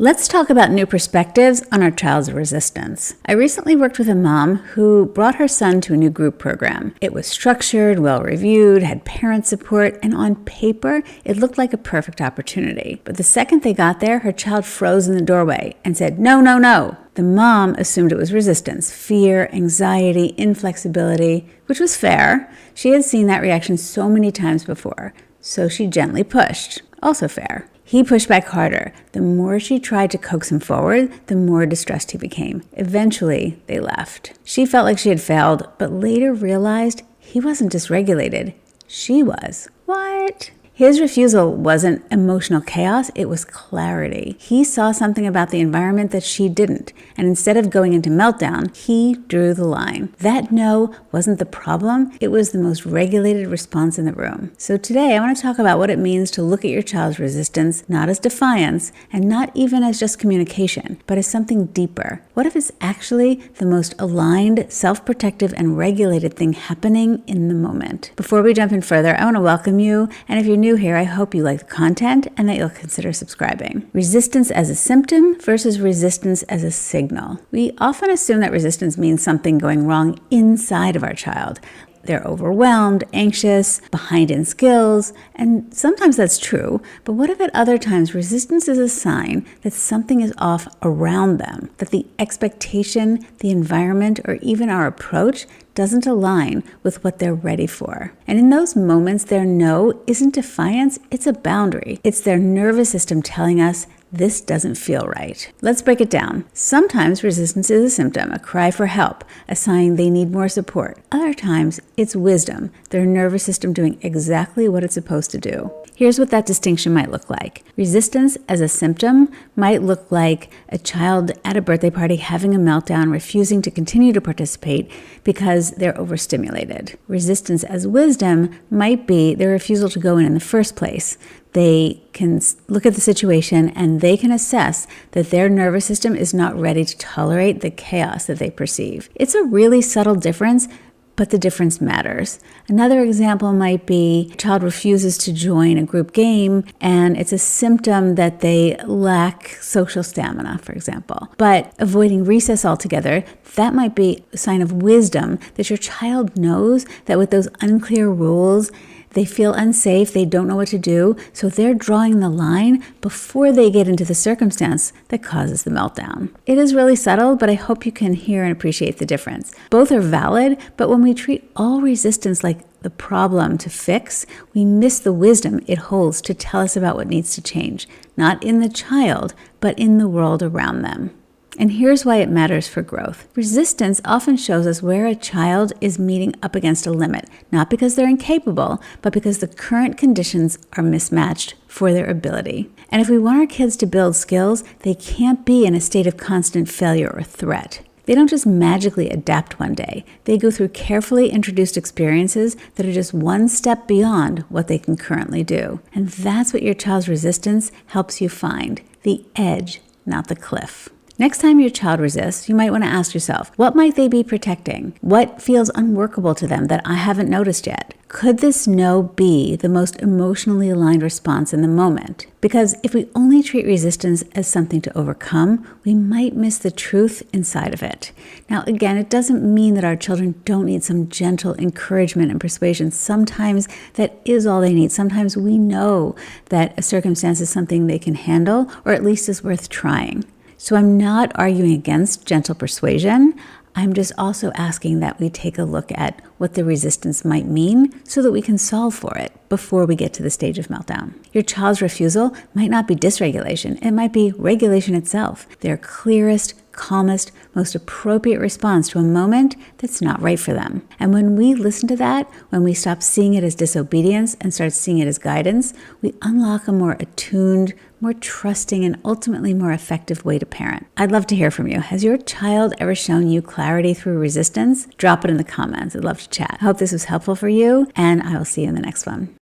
Let's talk about new perspectives on our child's resistance. I recently worked with a mom who brought her son to a new group program. It was structured, well-reviewed, had parent support, and on paper, it looked like a perfect opportunity. But the second they got there, her child froze in the doorway and said, "No, no, no." The mom assumed it was resistance, fear, anxiety, inflexibility, which was fair. She had seen that reaction so many times before, so she gently pushed. Also fair. He pushed back harder. The more she tried to coax him forward, the more distressed he became. Eventually, they left. She felt like she had failed, but later realized he wasn't dysregulated. She was. What? His refusal wasn't emotional chaos, it was clarity. He saw something about the environment that she didn't, and instead of going into meltdown, he drew the line. That no wasn't the problem, it was the most regulated response in the room. So today I want to talk about what it means to look at your child's resistance not as defiance, and not even as just communication, but as something deeper. What if it's actually the most aligned, self-protective, and regulated thing happening in the moment? Before we jump in further, I want to welcome you, and if you're new here, I hope you like the content and that you'll consider subscribing. Resistance as a symptom versus resistance as a signal. We often assume that resistance means something going wrong inside of our child. They're overwhelmed, anxious, behind in skills, and sometimes that's true, but what if at other times resistance is a sign that something is off around them, that the expectation, the environment, or even our approach doesn't align with what they're ready for. And in those moments, their no isn't defiance, it's a boundary. It's their nervous system telling us, this doesn't feel right. Let's break it down. Sometimes resistance is a symptom, a cry for help, a sign they need more support. Other times, it's wisdom, their nervous system doing exactly what it's supposed to do. Here's what that distinction might look like. Resistance as a symptom might look like a child at a birthday party having a meltdown, refusing to continue to participate because they're overstimulated. Resistance as wisdom might be their refusal to go in the first place. They can look at the situation and they can assess that their nervous system is not ready to tolerate the chaos that they perceive. It's a really subtle difference, but the difference matters. Another example might be a child refuses to join a group game and it's a symptom that they lack social stamina, for example. But avoiding recess altogether, that might be a sign of wisdom that your child knows that with those unclear rules, they feel unsafe, they don't know what to do, so they're drawing the line before they get into the circumstance that causes the meltdown. It is really subtle, but I hope you can hear and appreciate the difference. Both are valid, but when we treat all resistance like the problem to fix, we miss the wisdom it holds to tell us about what needs to change, not in the child, but in the world around them. And here's why it matters for growth. Resistance often shows us where a child is meeting up against a limit, not because they're incapable, but because the current conditions are mismatched for their ability. And if we want our kids to build skills, they can't be in a state of constant failure or threat. They don't just magically adapt one day. They go through carefully introduced experiences that are just one step beyond what they can currently do. And that's what your child's resistance helps you find, the edge, not the cliff. Next time your child resists, you might want to ask yourself, what might they be protecting? What feels unworkable to them that I haven't noticed yet? Could this no be the most emotionally aligned response in the moment? Because if we only treat resistance as something to overcome, we might miss the truth inside of it. Now, again, it doesn't mean that our children don't need some gentle encouragement and persuasion. Sometimes that is all they need. Sometimes we know that a circumstance is something they can handle, or at least is worth trying. So I'm not arguing against gentle persuasion. I'm just also asking that we take a look at what the resistance might mean so that we can solve for it before we get to the stage of meltdown. Your child's refusal might not be dysregulation. It might be regulation itself, their clearest, calmest, most appropriate response to a moment that's not right for them. And when we listen to that, when we stop seeing it as disobedience and start seeing it as guidance, we unlock a more attuned, more trusting, and ultimately more effective way to parent. I'd love to hear from you. Has your child ever shown you clarity through resistance? Drop it in the comments. I'd love to chat. I hope this was helpful for you, and I will see you in the next one.